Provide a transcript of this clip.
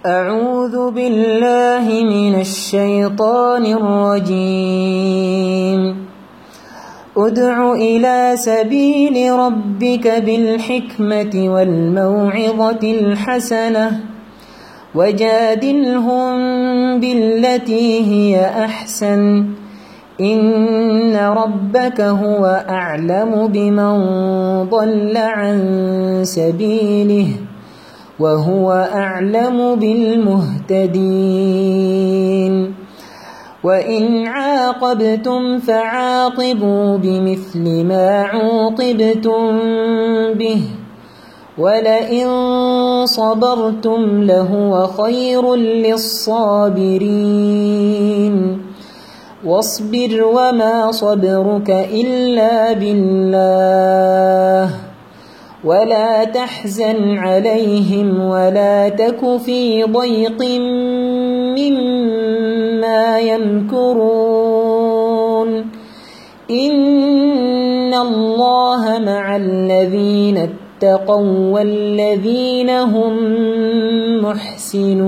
أعوذ بالله من الشيطان الرجيم. ادع إلى سبيل ربك بالحكمة والموعظة الحسنة وجادلهم بالتي هي أحسن إن ربك هو أعلم بمن ضل عن سبيله وهو أعلم بالمهتدين. وإن عاقبتم فعاقبوا بمثل ما عوقبتم به ولئن صبرتم لهو خير للصابرين. واصبر وما صبرك إلا بالله ولا تحزن عليهم ولا تك في ضيق مما يمكرون إن الله مع الذين اتقوا والذين هم محسنون.